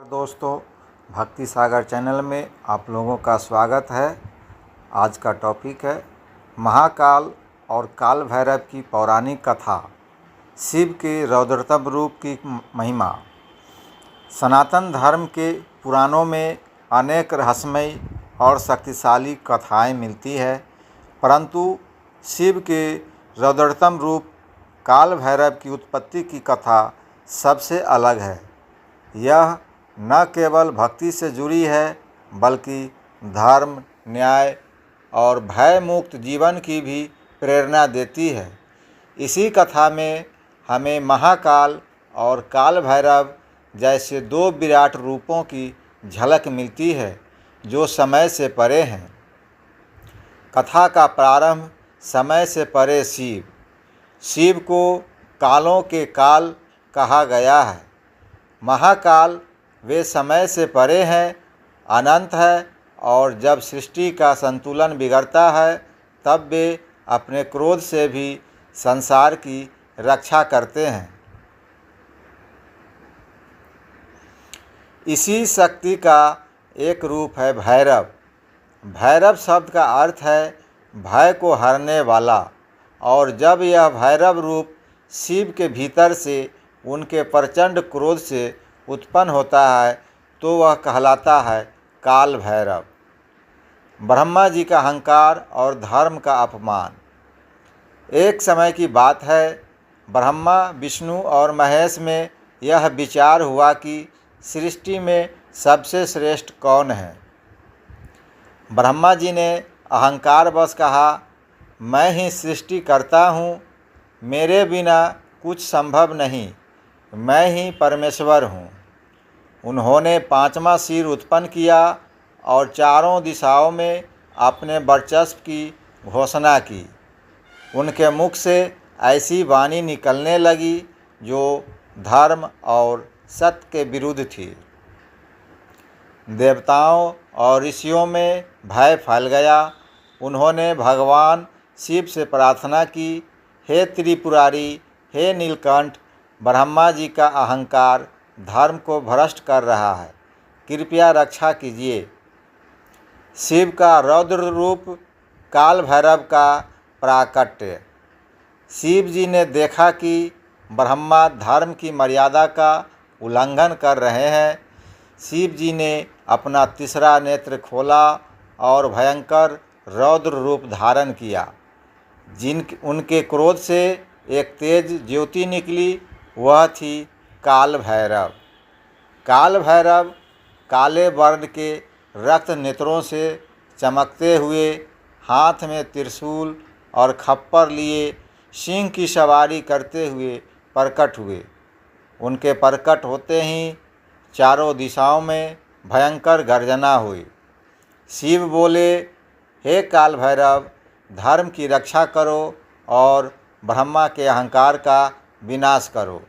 दोस्तों, भक्ति सागर चैनल में आप लोगों का स्वागत है। आज का टॉपिक है महाकाल और काल भैरव की पौराणिक कथा, शिव के रौद्रतम रूप की महिमा। सनातन धर्म के पुराणों में अनेक रहस्यमय और शक्तिशाली कथाएं मिलती है, परंतु शिव के रौद्रतम रूप काल भैरव की उत्पत्ति की कथा सबसे अलग है। यह न केवल भक्ति से जुड़ी है, बल्कि धर्म, न्याय और भय मुक्त जीवन की भी प्रेरणा देती है। इसी कथा में हमें महाकाल और काल भैरव जैसे दो विराट रूपों की झलक मिलती है, जो समय से परे हैं। कथा का प्रारंभ समय से परे शिव को कालों के काल कहा गया है। महाकाल वे समय से परे हैं, अनंत है, और जब सृष्टि का संतुलन बिगड़ता है तब वे अपने क्रोध से भी संसार की रक्षा करते हैं। इसी शक्ति का एक रूप है भैरव। भैरव शब्द का अर्थ है भय को हरने वाला, और जब यह भैरव रूप शिव के भीतर से उनके प्रचंड क्रोध से उत्पन्न होता है तो वह कहलाता है काल भैरव। ब्रह्मा जी का अहंकार और धर्म का अपमान। एक समय की बात है, ब्रह्मा, विष्णु और महेश में यह विचार हुआ कि सृष्टि में सबसे श्रेष्ठ कौन है। ब्रह्मा जी ने अहंकारवश कहा, मैं ही सृष्टि करता हूँ, मेरे बिना कुछ संभव नहीं, मैं ही परमेश्वर हूँ। उन्होंने पांचवा सिर उत्पन्न किया और चारों दिशाओं में अपने वर्चस्व की घोषणा की। उनके मुख से ऐसी वाणी निकलने लगी जो धर्म और सत्य के विरुद्ध थी। देवताओं और ऋषियों में भय फैल गया। उन्होंने भगवान शिव से प्रार्थना की, हे त्रिपुरारी, हे नीलकंठ, ब्रह्मा जी का अहंकार धर्म को भ्रष्ट कर रहा है, कृपया रक्षा कीजिए। शिव का रौद्र रूप काल भैरव का प्राकट्य। शिव जी ने देखा कि ब्रह्मा धर्म की मर्यादा का उल्लंघन कर रहे हैं। शिव जी ने अपना तीसरा नेत्र खोला और भयंकर रौद्र रूप धारण किया। उनके क्रोध से एक तेज ज्योति निकली, वह थी काल भैरव। काल भैरव काले वर्ण के रक्त नेत्रों से चमकते हुए हाथ में त्रिशूल और खप्पर लिए सिंह की सवारी करते हुए प्रकट हुए। उनके प्रकट होते ही चारों दिशाओं में भयंकर गर्जना हुई। शिव बोले, हे काल भैरव, धर्म की रक्षा करो और ब्रह्मा के अहंकार का विनाश करो।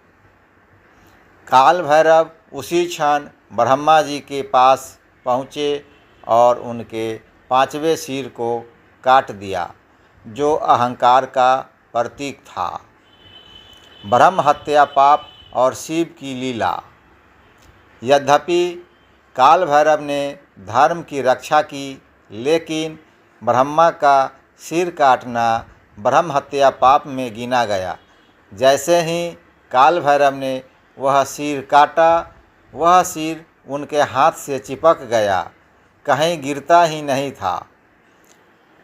काल भैरव उसी क्षण ब्रह्मा जी के पास पहुँचे और उनके पांचवें सिर को काट दिया, जो अहंकार का प्रतीक था। ब्रह्म हत्या पाप और शिव की लीला। यद्यपि काल भैरव ने धर्म की रक्षा की, लेकिन ब्रह्मा का सिर काटना ब्रह्म हत्या पाप में गिना गया। जैसे ही काल भैरव ने वह सिर काटा, वह सिर उनके हाथ से चिपक गया, कहीं गिरता ही नहीं था।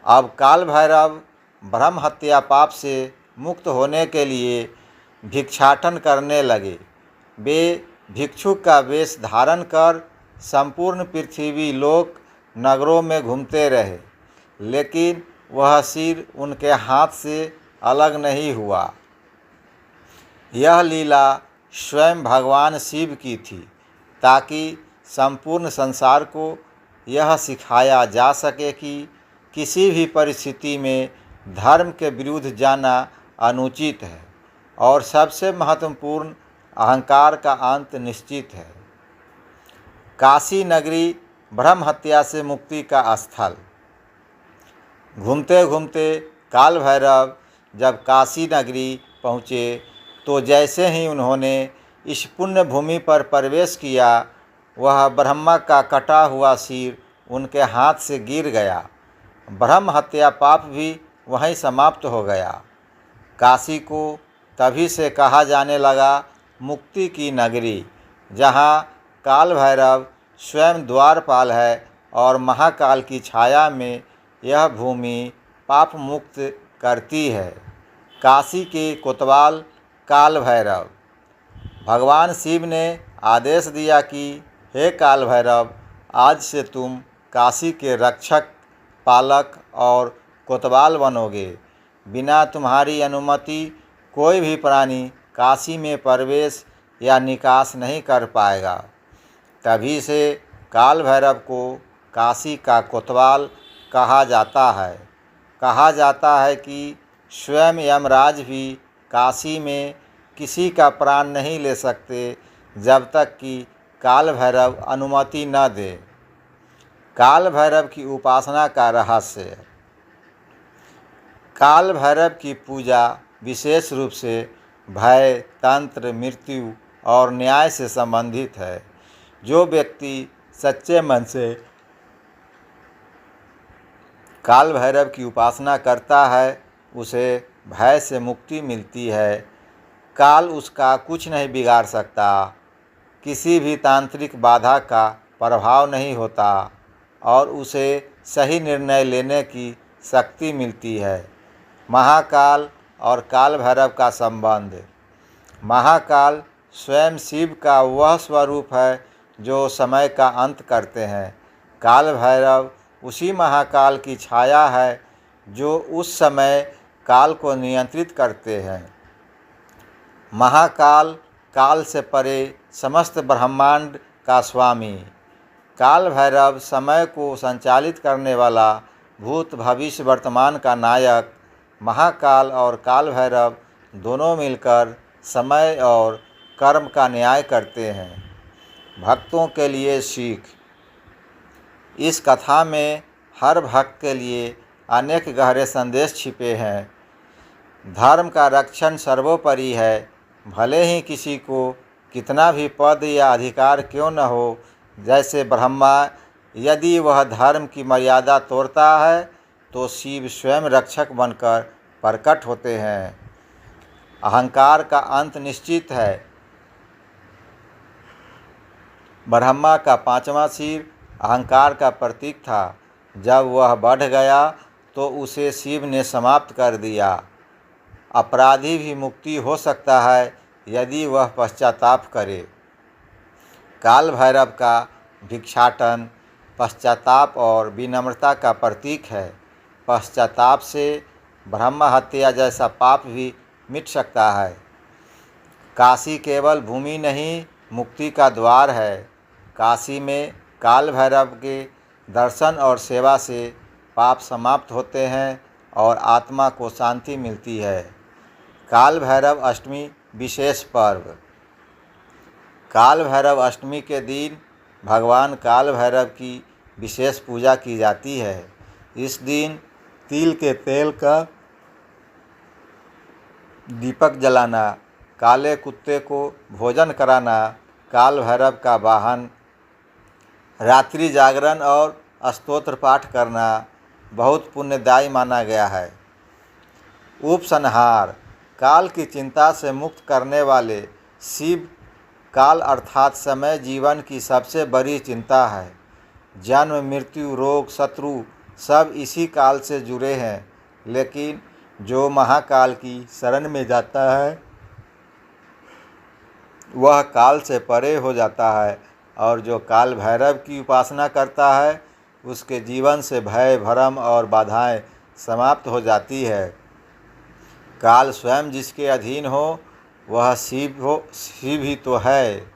अब काल भैरव ब्रह्म हत्या पाप से मुक्त होने के लिए भिक्षाटन करने लगे। वे भिक्षुक का वेश धारण कर संपूर्ण पृथ्वी लोक नगरों में घूमते रहे, लेकिन वह सिर उनके हाथ से अलग नहीं हुआ। यह लीला स्वयं भगवान शिव की थी, ताकि संपूर्ण संसार को यह सिखाया जा सके कि किसी भी परिस्थिति में धर्म के विरुद्ध जाना अनुचित है और सबसे महत्वपूर्ण अहंकार का अंत निश्चित है। काशी नगरी ब्रह्म हत्या से मुक्ति का स्थल। घूमते घूमते काल भैरव जब काशी नगरी पहुँचे तो जैसे ही उन्होंने इस पुण्य भूमि पर प्रवेश किया, वह ब्रह्मा का कटा हुआ सिर उनके हाथ से गिर गया। ब्रह्म हत्या पाप भी वहीं समाप्त हो गया। काशी को तभी से कहा जाने लगा मुक्ति की नगरी, जहाँ काल भैरव स्वयं द्वारपाल है और महाकाल की छाया में यह भूमि पाप मुक्त करती है। काशी के कोतवाल काल भैरव। भगवान शिव ने आदेश दिया कि हे काल भैरव, आज से तुम काशी के रक्षक, पालक और कोतवाल बनोगे। बिना तुम्हारी अनुमति कोई भी प्राणी काशी में प्रवेश या निकास नहीं कर पाएगा। तभी से काल भैरव को काशी का कोतवाल कहा जाता है। कहा जाता है कि स्वयं यमराज भी काशी में किसी का प्राण नहीं ले सकते जब तक कि काल भैरव अनुमति न दे। काल भैरव की उपासना का रहस्य। काल भैरव की पूजा विशेष रूप से भय, तंत्र, मृत्यु और न्याय से संबंधित है। जो व्यक्ति सच्चे मन से काल भैरव की उपासना करता है उसे भय से मुक्ति मिलती है। काल उसका कुछ नहीं बिगाड़ सकता, किसी भी तांत्रिक बाधा का प्रभाव नहीं होता और उसे सही निर्णय लेने की शक्ति मिलती है। महाकाल और काल भैरव का संबंध। महाकाल स्वयं शिव का वह स्वरूप है जो समय का अंत करते हैं। काल भैरव उसी महाकाल की छाया है जो उस समय काल को नियंत्रित करते हैं। महाकाल काल से परे समस्त ब्रह्मांड का स्वामी। काल भैरव समय को संचालित करने वाला, भूत, भविष्य, वर्तमान का नायक। महाकाल और काल भैरव दोनों मिलकर समय और कर्म का न्याय करते हैं। भक्तों के लिए सीख। इस कथा में हर भक्त के लिए अनेक गहरे संदेश छिपे हैं। धर्म का रक्षण सर्वोपरि है, भले ही किसी को कितना भी पद या अधिकार क्यों न हो। जैसे ब्रह्मा, यदि वह धर्म की मर्यादा तोड़ता है तो शिव स्वयं रक्षक बनकर प्रकट होते हैं। अहंकार का अंत निश्चित है। ब्रह्मा का 5वां सिर अहंकार का प्रतीक था। जब वह बढ़ गया तो उसे शिव ने समाप्त कर दिया। अपराधी भी मुक्ति हो सकता है यदि वह पश्चाताप करे। काल भैरव का भिक्षाटन पश्चाताप और विनम्रता का प्रतीक है। पश्चाताप से ब्रह्म हत्या जैसा पाप भी मिट सकता है। काशी केवल भूमि नहीं, मुक्ति का द्वार है। काशी में काल भैरव के दर्शन और सेवा से पाप समाप्त होते हैं और आत्मा को शांति मिलती है। काल भैरव अष्टमी विशेष पर्व। काल भैरव अष्टमी के दिन भगवान काल भैरव की विशेष पूजा की जाती है। इस दिन तिल के तेल का दीपक जलाना, काले कुत्ते को भोजन कराना, काल भैरव का वाहन, रात्रि जागरण और स्तोत्र पाठ करना बहुत पुण्यदायी माना गया है। उपसंहार। काल की चिंता से मुक्त करने वाले शिव। काल अर्थात समय जीवन की सबसे बड़ी चिंता है। जन्म, मृत्यु, रोग, शत्रु सब इसी काल से जुड़े हैं। लेकिन जो महाकाल की शरण में जाता है वह काल से परे हो जाता है और जो काल भैरव की उपासना करता है उसके जीवन से भय, भ्रम और बाधाएं समाप्त हो जाती है। काल स्वयं जिसके अधीन हो वह शिव ही तो है।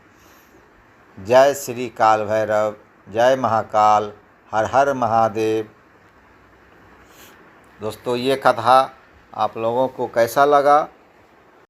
जय श्री काल भैरव, जय महाकाल, हर हर महादेव। दोस्तों, ये कथा आप लोगों को कैसा लगा